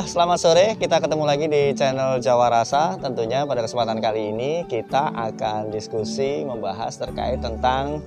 Selamat sore, kita ketemu lagi di channel Jawa Rasa. Tentunya pada kesempatan kali ini kita akan diskusi membahas terkait tentang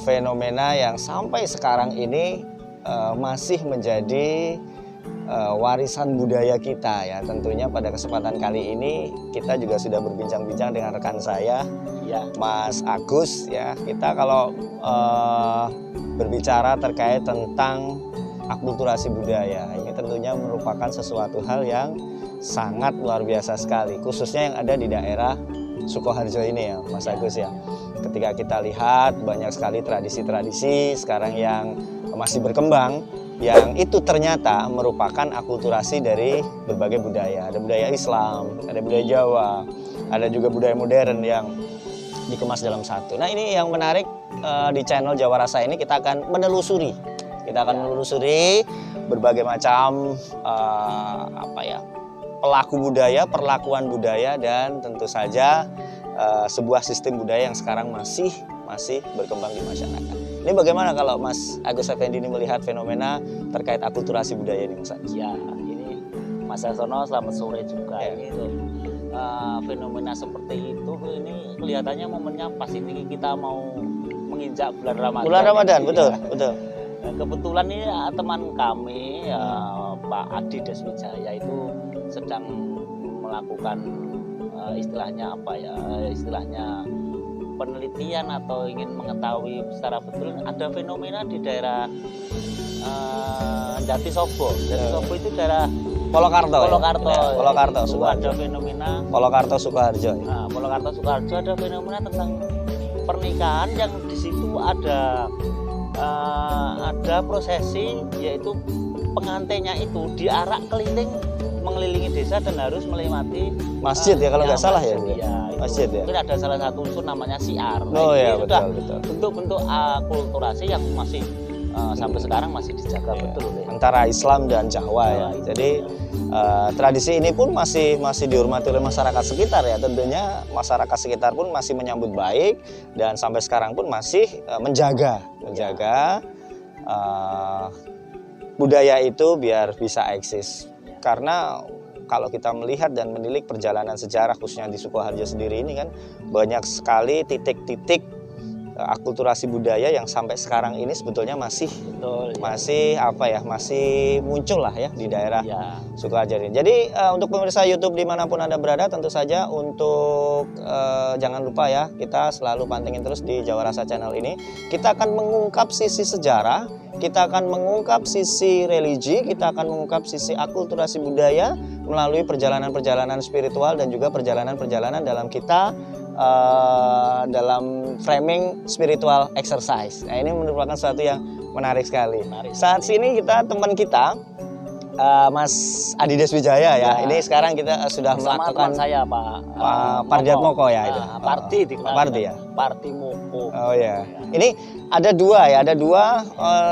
fenomena yang sampai sekarang ini masih menjadi warisan budaya kita ya. Tentunya pada kesempatan kali ini kita juga sudah berbincang-bincang dengan rekan saya ya, Mas Agus ya. Kita kalau berbicara terkait tentang akulturasi budaya, ini tentunya merupakan sesuatu hal yang sangat luar biasa sekali, khususnya yang ada di daerah Sukoharjo ini ya Mas Agus ya. Ketika kita lihat banyak sekali tradisi-tradisi sekarang yang masih berkembang, yang itu ternyata merupakan akulturasi dari berbagai budaya. Ada budaya Islam, ada budaya Jawa, ada juga budaya modern yang dikemas dalam satu. Nah, ini yang menarik di channel Jawa Rasa ini kita akan menelusuri. Kita akan menelusuri berbagai macam pelaku budaya, perlakuan budaya, dan tentu saja sebuah sistem budaya yang sekarang masih berkembang di masyarakat. Ini bagaimana kalau Mas Agus Effendi ini melihat fenomena terkait akulturasi budaya ini, Mas Agus? Ya, ini Mas Arsono, selamat sore juga. Ya. Ini fenomena seperti itu, ini kelihatannya momennya pas ini kita mau menginjak bulan Ramadan. Bulan Ramadan, betul, ya. betul. Kebetulan ini teman kami Pak Adi Deswijaya itu sedang melakukan istilahnya penelitian atau ingin mengetahui secara betul ada fenomena di daerah Jatisobo. Jatisobo itu daerah Polokarto. Ya, Polokarto, itu Sukoharjo. ada fenomena Polokarto Sukoharjo. Nah, Polokarto Sukoharjo ada fenomena tentang pernikahan yang di situ ada prosesi, yaitu pengantinnya itu diarak keliling mengelilingi desa dan harus melewati masjid ya kalau nggak salah ya. Masjid ya. Mungkin ada salah satu unsur namanya siar. Oh ya, itu betul. bentuk-bentuk akulturasi yang masih sampai sekarang masih dijaga betul ya. Antara Islam dan Jawa ya. Jadi tradisi ini pun masih dihormati oleh masyarakat sekitar ya. Tentunya masyarakat sekitar pun masih menyambut baik dan sampai sekarang pun masih menjaga budaya itu biar bisa eksis. Karena kalau kita melihat dan menilik perjalanan sejarah khususnya di Sukoharjo sendiri ini kan banyak sekali titik-titik akulturasi budaya yang sampai sekarang ini sebetulnya masih muncul lah ya di daerah Sukoharjo ini. Jadi untuk pemirsa YouTube dimanapun Anda berada, tentu saja untuk jangan lupa ya, kita selalu pantengin terus di Jawa Rasa channel ini. Kita akan mengungkap sisi sejarah, kita akan mengungkap sisi religi, kita akan mengungkap sisi akulturasi budaya melalui perjalanan-perjalanan spiritual dan juga perjalanan-perjalanan dalam kita dalam framing spiritual exercise. Nah, ini merupakan sesuatu yang menarik sekali. Saat ini teman kita Mas Adi Deswijaya ya. Ini sekarang kita sudah melakukan saya Pak Pardiatmoko ya itu. Pardi ya. Pardi Moko. Oh ya. Ini ada dua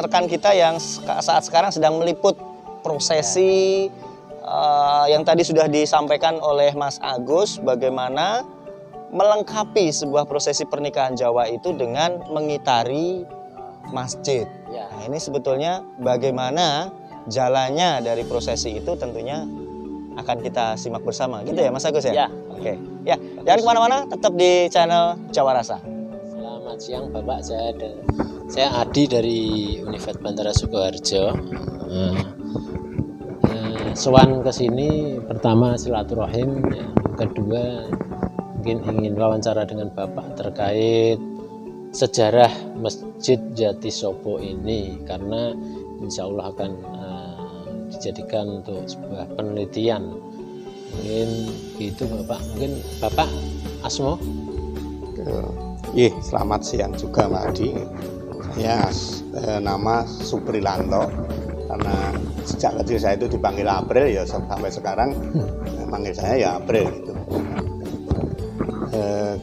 rekan kita yang saat sekarang sedang meliput prosesi yang tadi sudah disampaikan oleh Mas Agus, bagaimana melengkapi sebuah prosesi pernikahan Jawa itu dengan mengitari masjid. Nah, ini sebetulnya bagaimana jalannya dari prosesi itu tentunya akan kita simak bersama, gitu ya Mas Agus ya? Ya. Oke. Ya, jangan kemana-mana, tetap di channel Jawa Rasa. Selamat siang Bapak, saya Adi dari Universitas Bantara Sukoharjo. Sowan ke sini pertama silaturahim, kedua mungkin ingin wawancara dengan Bapak terkait sejarah Masjid Jatisobo ini, karena insya Allah akan dijadikan untuk sebuah penelitian. Mungkin gitu Bapak. Mungkin Bapak Asmo? Selamat siang juga Pak Adi. Saya nama Suprilanto. Karena sejak kecil saya itu dipanggil April ya, sampai sekarang manggil saya ya April gitu.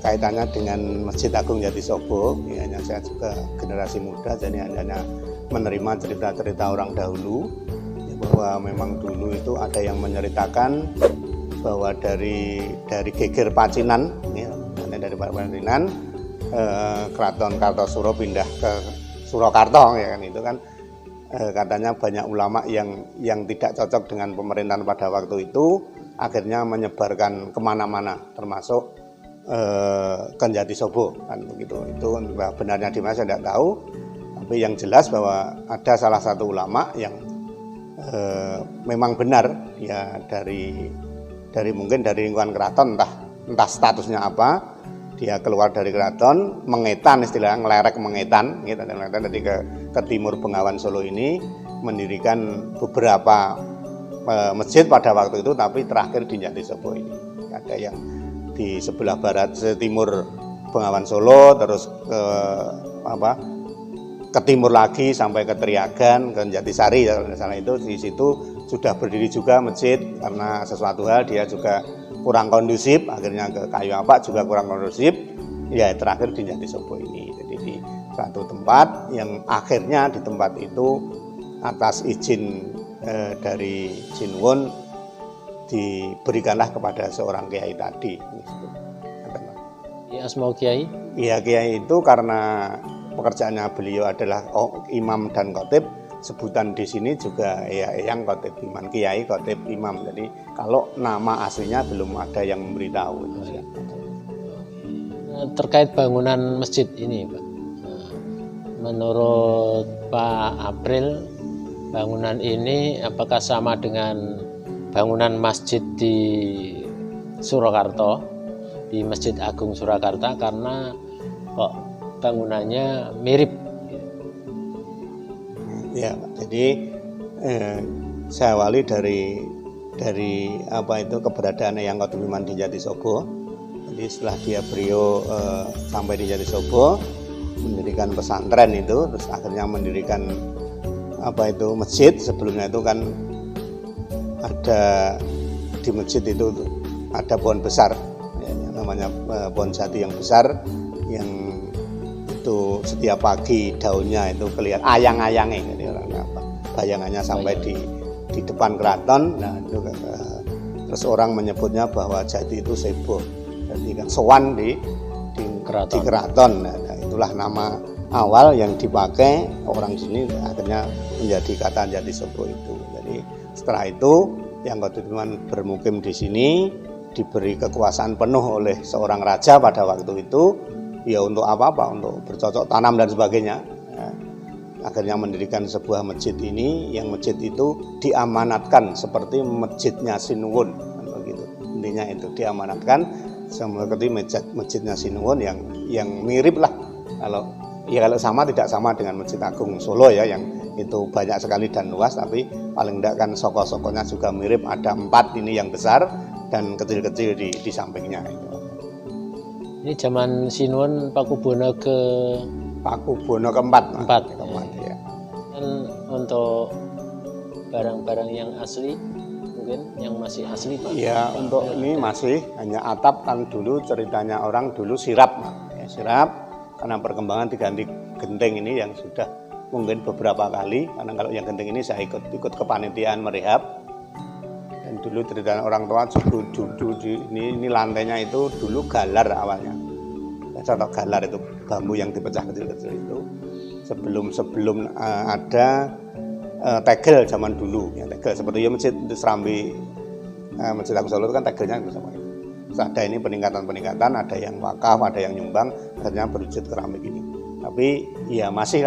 Kaitannya dengan Masjid Agung Jatisobo, ya, saya juga generasi muda, jadi hanya menerima cerita-cerita orang dahulu, ya, bahwa memang dulu itu ada yang menceritakan bahwa dari geger Pacinan, ya, dari Pacinan, Keraton Kartosuro pindah ke Surakarta, ya kan, itu kan katanya banyak ulama yang tidak cocok dengan pemerintahan pada waktu itu, akhirnya menyebarkan kemana-mana, termasuk ke Jatisobo kan begitu. Itu benarnya di mana saya tidak tahu, tapi yang jelas bahwa ada salah satu ulama yang memang benar ya dari mungkin dari lingkungan keraton, entah statusnya apa, dia keluar dari keraton, mengetan istilahnya, ngelerek mengetan jadi ke timur Bengawan Solo ini, mendirikan beberapa masjid pada waktu itu, tapi terakhir di Jatisobo ini. Ada yang di sebelah barat timur Bengawan Solo, terus ke timur lagi sampai ke Triagan, ke Jatisari, kalau tidak salah itu. Di situ sudah berdiri juga masjid, karena sesuatu hal dia juga kurang kondusif, akhirnya ke Kayu Apak juga kurang kondusif, ya terakhir di Jatisobo ini. Jadi di suatu tempat yang akhirnya di tempat itu atas izin dari Sinuwun diberikanlah kepada seorang kiai tadi. Ya, asmau kiai? Iya, kiai itu karena pekerjaannya beliau adalah imam dan khotib, sebutan di sini juga ya yang khotib imam, kiai khotib imam. Jadi kalau nama aslinya belum ada yang memberitahu itu. Terkait bangunan masjid ini, Pak, menurut Pak April, bangunan ini apakah sama dengan bangunan masjid di Surakarta, di Masjid Agung Surakarta, karena kok bangunannya mirip? Ya, jadi saya awali dari apa itu keberadaannya yang khotib imam di Jatisobo. Jadi setelah beliau sampai di Jatisobo, mendirikan pesantren itu, terus akhirnya mendirikan apa itu masjid. Sebelumnya itu kan ada di masjid itu ada pohon besar, ya, namanya pohon jati yang besar, yang itu setiap pagi daunnya itu kelihatan ayang-ayangnya, jadi bayangannya sampai di depan keraton. Nah itu terus orang menyebutnya bahwa jati itu sebo, jadi kan sowan di keraton. Nah, itulah nama awal yang dipakai orang sini, akhirnya menjadi kata Jatisobo itu. Jadi setelah itu yang khotib imam bermukim di sini, diberi kekuasaan penuh oleh seorang raja pada waktu itu, ya untuk apa-apa, untuk bercocok tanam dan sebagainya. Ya, akhirnya mendirikan sebuah masjid ini, yang masjid itu diamanatkan seperti masjidnya Sinuwun, begitu. Intinya itu diamanatkan seperti masjidnya Sinuwun yang mirip lah. Kalau sama tidak sama dengan Masjid Agung Solo ya, yang itu banyak sekali dan luas, tapi paling tidak kan soko-sokonya juga mirip. Ada 4 ini yang besar dan kecil-kecil di sampingnya itu. Ini zaman Sinuwun Pakubono keempat ya. Dan untuk barang-barang yang asli, mungkin yang masih asli, Pak? Ya, untuk ini masih hanya atap. Kan dulu ceritanya orang dulu sirap, ya, sirap. Karena perkembangan diganti genteng ini yang sudah mungkin beberapa kali. Karena kalau yang genteng ini saya ikut kepanitiaan merehab. Dan dulu ceritanya orang tua ini lantainya itu dulu galar awalnya. Contoh galar itu bambu yang dipecah kecil-kecil itu. Sebelum ada tegel zaman dulu, ya, tegel seperti ya masjid Serambi, Masjid Agung Solo itu kan tegelnya itu sama itu. Terus ada ini peningkatan, ada yang wakaf, ada yang nyumbang, akhirnya berwujud keramik ini. Tapi ya masih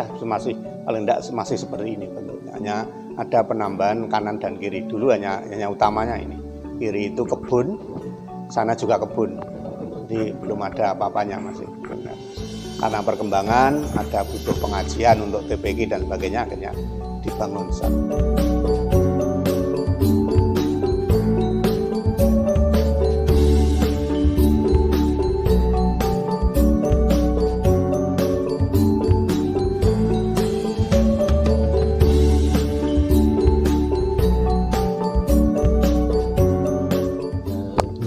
paling tidak masih seperti ini bentuknya. Hanya ada penambahan kanan dan kiri. Dulu hanya utamanya ini. Kiri itu kebun, sana juga kebun. Jadi belum ada apa-apanya masih. Karena perkembangan, ada butuh pengajian untuk TPQ dan sebagainya, akhirnya dibangun.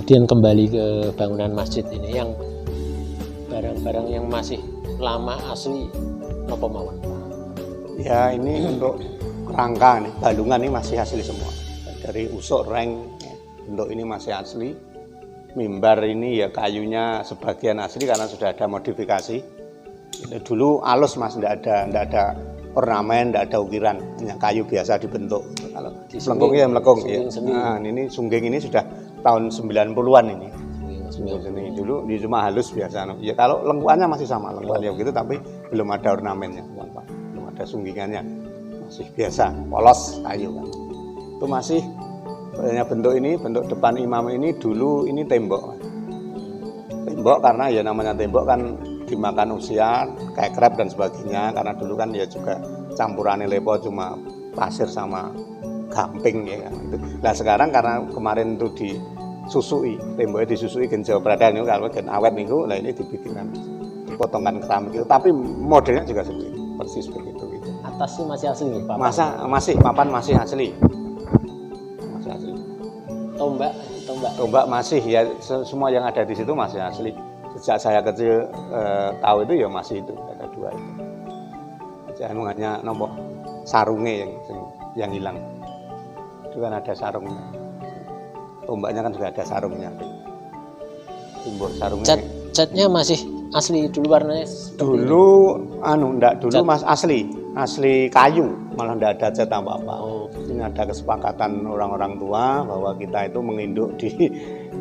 Kemudian kembali ke bangunan masjid ini, yang barang-barang yang masih lama asli napa mawon, Pak? Ya, ini untuk kerangka nih, balungan ini masih asli semua. Dari usuk reng, bentuk ini masih asli. Mimbar ini ya kayunya sebagian asli karena sudah ada modifikasi. Dulu halus Mas, tidak ada ornamen, tidak ada ukiran, hanya kayu biasa dibentuk. Kalau Disungging. melengkung ya melengkung. Ya. Sungging sendiri. Nah, ini sungging ini sudah tahun 90-an ini. Sungging Seni dulu di cuma halus biasa. Ya kalau lengkuannya masih sama lengkuannya begitu, tapi belum ada ornamennya, belum ada sunggingannya, masih biasa polos kayu kan. Itu masih bentuk ini, bentuk depan imam ini dulu ini tembok. Tembok karena ya namanya tembok kan dimakan usia kayak krep dan sebagainya, karena dulu kan ya juga campuran lepo cuma pasir sama gamping ya kan. Nah sekarang karena kemarin itu disusui, temboknya disusui genjau peradan itu kalau gen awet minggu, lah ini dibikinkan dipotongkan keramik itu, tapi modelnya juga seperti itu, persis begitu gitu. Atasnya masih asli nih, Pak? Masih papan masih asli. Masih asli. Tombak masih ya, semua yang ada di situ masih asli. Sejak saya kecil tahu itu ya masih itu, ada dua itu. Saya hanya nombok sarungnya yang hilang. Itu kan ada sarungnya. Tombaknya kan juga ada sarungnya. Simbol sarungnya. Catnya masih asli dulu warnanya? Dulu enggak dulu cat. Mas asli kayu, malah enggak ada cat apa-apa. Oh. Ini ada kesepakatan orang-orang tua bahwa kita itu menginduk di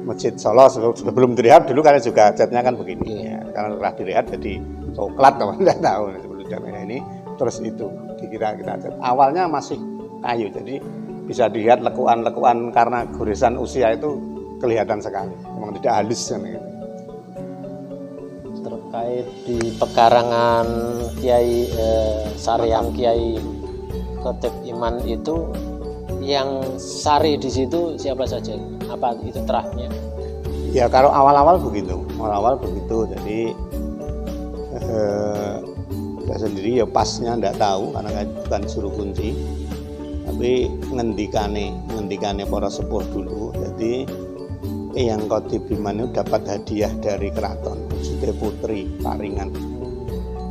Masjid Solo sebelum direhab dulu karena juga catnya kan begini ya. Karena setelah direhab jadi coklat atau enggak tahu sebelum jamnya ini terus itu dikira kita cat. Awalnya masih kayu, jadi bisa dilihat lekuan-lekuan karena goresan usia itu kelihatan sekali. Memang tidak halus kan gitu. Terkait di pekarangan Kiai Saryam Kiai Khotib Iman itu yang sari di situ siapa saja? Apa itu terahnya? Ya kalau awal-awal begitu, jadi saya sendiri ya pasnya enggak tahu karena bukan suruh kunci, tapi ngendikane para sepuh dulu. Jadi yang Khotib Iman itu dapat hadiah dari keraton, Sude Putri Paringan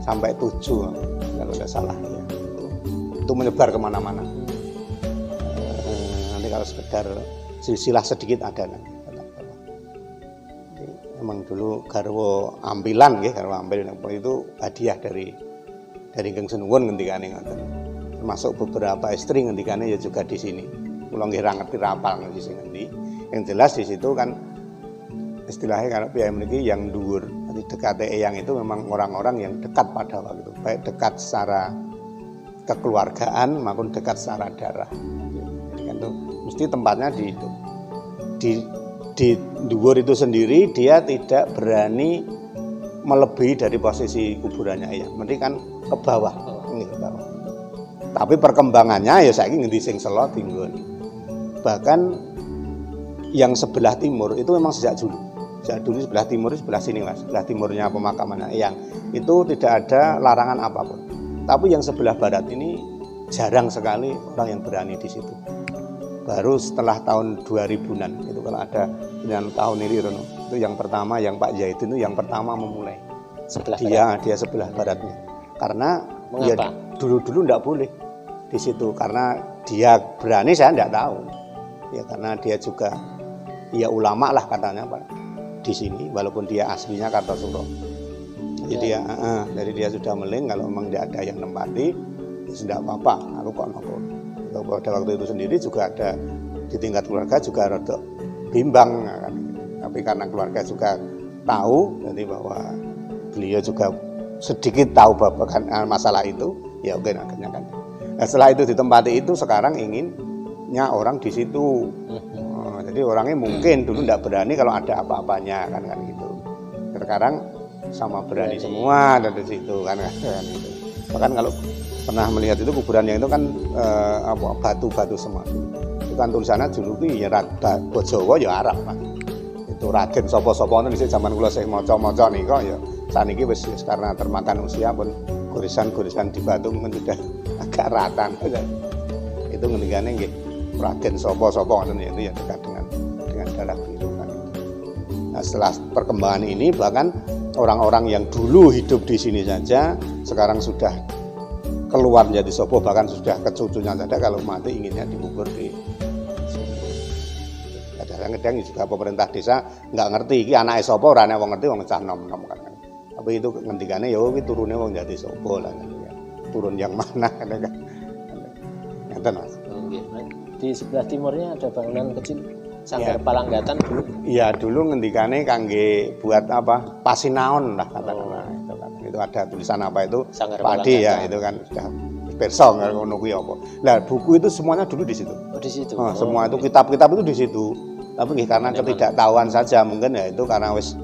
sampai 7 kalau tidak salah ya. Itu menyebar kemana-mana. Nanti kalau sekedar silsilah sedikit ada nanti. Memang dulu garwo ampilan ya, garwo ampil itu hadiah dari Geng Senuwun ngendikane ngoten. Termasuk beberapa istri ngendikane ya juga di sini. Kula nggih ra ngerti rapal di sini ngendi. Yang jelas di situ kan istilahnya kalau piyai mriki yang dhuwur, nanti dekat eyang itu memang orang-orang yang dekat pada waktu itu, baik dekat secara kekeluargaan maupun dekat secara darah. Jadi kan itu mesti tempatnya di dhuwur itu sendiri, dia tidak berani melebihi dari posisi kuburannya eyang. Mesti kan ke bawah, ini ke bawah. Tapi perkembangannya ya saiki ngendi sing selo tinggon. Bahkan yang sebelah timur itu memang sejak dulu sebelah timur, sebelah sini mas, sebelah timurnya pemakaman eyang itu tidak ada larangan apapun. Tapi yang sebelah barat ini jarang sekali orang yang berani di situ. Baru setelah tahun 2000-an itu kalau ada dengan tahun ini Rono, itu yang pertama yang Pak Zaidin itu yang pertama memulai. Dia sebelah baratnya. Karena ya dulu enggak boleh di situ karena dia berani, saya enggak tahu. Ya karena dia juga ya ulama lah katanya Pak di sini walaupun dia aslinya Kartosuro. Jadi dia sudah meling kalau memang tidak ada yang nempati ya sudah apa-apa, aku kok nopo. Pada waktu itu sendiri juga ada di tingkat keluarga juga rada bimbang kan. Tapi karena keluarga juga tahu jadi bahwa beliau juga sedikit tahu babakan masalah itu, ya oke akhirnya kan. Nah, setelah itu ditempati itu sekarang inginnya orang di situ. Jadi orangnya mungkin dulu tidak berani kalau ada apa-apanya kan gitu. Sekarang sama berani semua dari situ kan gitu. Bahkan kalau pernah melihat itu kuburan yang itu kan batu-batu semua. Itu kan tulisannya dulu ya Jawa ya Arab kan. Itu Raden sapa-sapa nang zaman kula sing maca-maca nika ya saniki wis karena termakan usia pun gorisan-gorisan di batu mungkin sudah agak rata. Itu ngendikane nggih Raden sapa-sapa ngoten ya, itu yang dekat dengan darah biru kan. Nah, setelah perkembangan ini bahkan orang-orang yang dulu hidup di sini saja sekarang sudah keluar jadi sopo, bahkan sudah ke cucunya saja kalau mati inginnya dikubur di sini. Kadang-kadang juga pemerintah desa nggak ngerti iki anake sapa, ora ana wong ngerti wong cah nom-nom kan. Tapi itu ngendikane ya iki turune wong jadi sopo lah kan ya. turun yang mana kan. Ngeten Mas. Nggih. Di sebelah timurnya ada bangunan kecil Sanggar Ya. Palanggatan dulu. Iya dulu ngendikane kangge buat apa pasinaon lah katakanlah itu kan. Itu ada tulisan apa itu Sanggar padi ya Palanggatan. itu kan sudah perso ngono kuwi apa. Lah buku itu semuanya dulu di situ. Oh, di situ. Oh, semua itu kitab-kitab itu di situ. Tapi nggih karena ketidaktahuan saja mungkin ya itu karena wis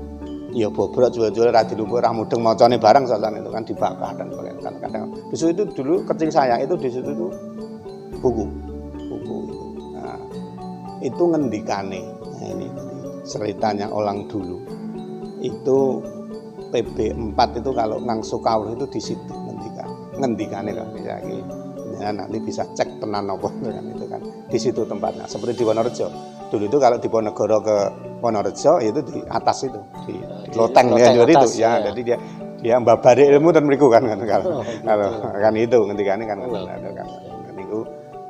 ya bobrok jual-jual ra dilumpuk ra mudeng macane barang soalnya itu kan dibakar dan sebagainya. Kadang-kadang justru itu dulu kecil saya itu di situ tuh buku itu. Nah, itu ngendikane. Nah, ini ceritanya orang dulu. Itu PB4 itu kalau nang Sukawuh itu di situ ngendikane kan bisa iki. Ya, nanti bisa cek tenan apa kan itu kan. Di situ tempatnya. Seperti di Wonorejo. Dulu itu kalau di Ponegoro ke Wonorejo itu di atas itu di loteng ya jadi itu atas, ya. ya. Jadi dia mbabari ilmu dan mriku kan kalau Oh, gitu. kalau kan itu ngendikane kan Oh. ada kan niku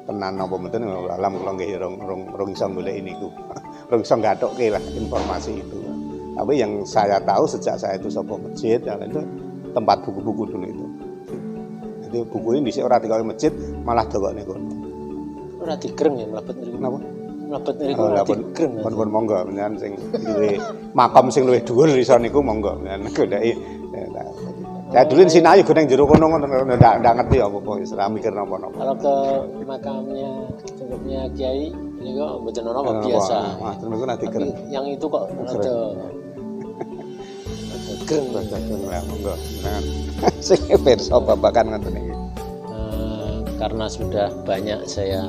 tenan apa mboten alam kula nggih rong iso golek niku. Rong iso gathokke lah informasi itu. Tapi yang saya tahu sejak saya itu sapa masjid ya, itu tempat buku-buku dulu itu. Jadi buku ini dhisik ora digawe masjid malah dawakne kono. Ora digreng ya mlebet niku. Napa? Mlebet niku Oh, ora pun digreng. pun monggo menan sing duwe makam sing luwih dhuwur iso niku monggo menan goleki. Ya dulu di sini ayo ning jero kono ngono ndak ngerti apa wis ora mikir napa-napa. Kalau ke makamnya tempatnya Kiai ini kok mboten ono biasa. Wah, terus nanti Tapi keren. yang itu kok ada greng. Lah monggo. Menan sing pirsa babakan ngoten iki. Karena sudah banyak saya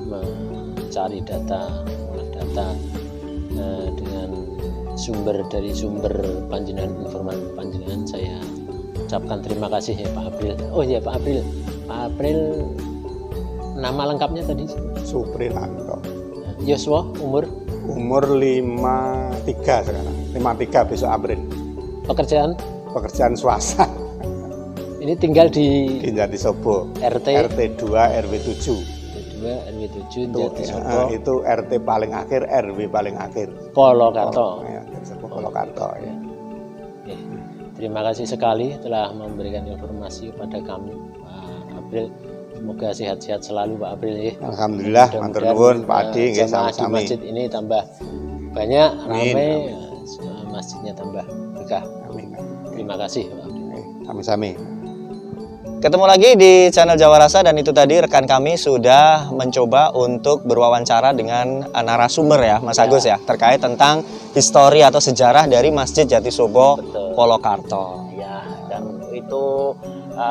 mencari data, mengolah data dengan dari sumber panjenengan, informasi panjenengan, saya ucapkan terima kasih ya Pak April. Oh ya Pak April, nama lengkapnya tadi? Suprilanto. Yoswa, umur, Umur 53 sekarang. 53 besok April. pekerjaan, Pekerjaan swasta ini tinggal di di Jatisobo. RT RT 2 RW 7. 2 RW 7 Itu, Jatisobo, itu RT paling akhir, RW paling akhir. Polokarto. Ya, Jatisobo Polokarto ya. Oke. Terima kasih sekali telah memberikan informasi kepada kami Pak April. Semoga sehat-sehat selalu Pak April ya. Alhamdulillah, matur nuwun Pak Adi nggih jamaah di sami-sami. masjid ini tambah banyak, Amin, ramai, amin. masjidnya tambah berkah. Amin. Terima kasih Pak April. Sami-sami. Ketemu lagi di channel Jawa Rasa, dan itu tadi rekan kami sudah mencoba untuk berwawancara dengan narasumber ya Mas Agus ya, terkait tentang histori atau sejarah dari Masjid Jatisobo Betul. Polokarto. Ya, dan itu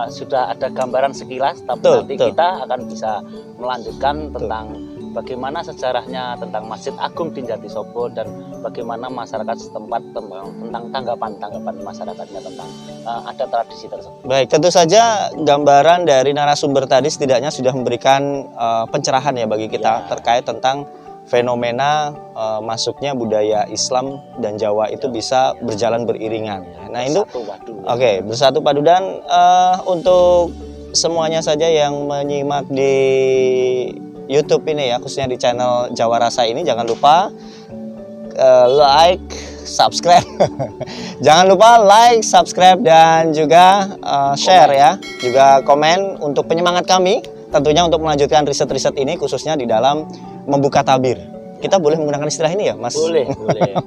sudah ada gambaran sekilas, tapi Betul, nanti betul. kita akan bisa melanjutkan tentang bagaimana sejarahnya tentang Masjid Agung di Jatisobo dan bagaimana masyarakat setempat tentang tanggapan masyarakatnya tentang ada tradisi tersebut. Baik, tentu saja gambaran dari narasumber tadi setidaknya sudah memberikan pencerahan ya bagi kita Ya. terkait tentang fenomena masuknya budaya Islam dan Jawa itu bisa berjalan beriringan. Nah itu Satu waduh. oke, bersatu padu, dan untuk semuanya saja yang menyimak di YouTube ini ya, khususnya di channel Jawa Rasa ini, jangan lupa like, subscribe. Jangan lupa like, subscribe, dan juga share ya, juga komen untuk penyemangat kami tentunya untuk melanjutkan riset-riset ini, khususnya di dalam membuka tabir. Kita boleh menggunakan istilah ini ya, Mas? Boleh.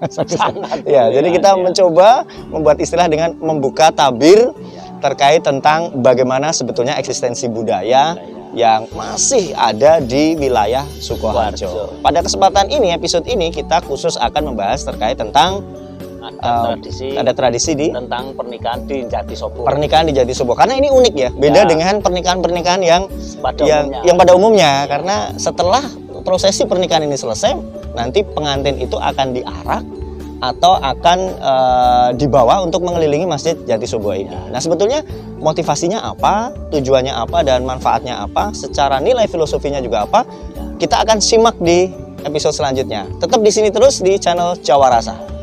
Sangat Ya, boleh, jadi kita ya. mencoba membuat istilah dengan membuka tabir terkait tentang bagaimana sebetulnya eksistensi budaya yang masih ada di wilayah Sukoharjo. Pada kesempatan ini, episode ini kita khusus akan membahas terkait tentang ada tradisi di tentang pernikahan di Jatisobo. pernikahan di Jatisobo, karena ini unik ya, beda Ya. dengan pernikahan-pernikahan yang Pada yang pada umumnya, karena setelah prosesi pernikahan ini selesai, nanti pengantin itu akan diarak atau akan dibawa untuk mengelilingi Masjid Jatisobo ini. Nah, sebetulnya motivasinya apa, tujuannya apa, dan manfaatnya apa, secara nilai filosofinya juga apa, kita akan simak di episode selanjutnya. Tetap di sini terus di channel Jawa Rasa.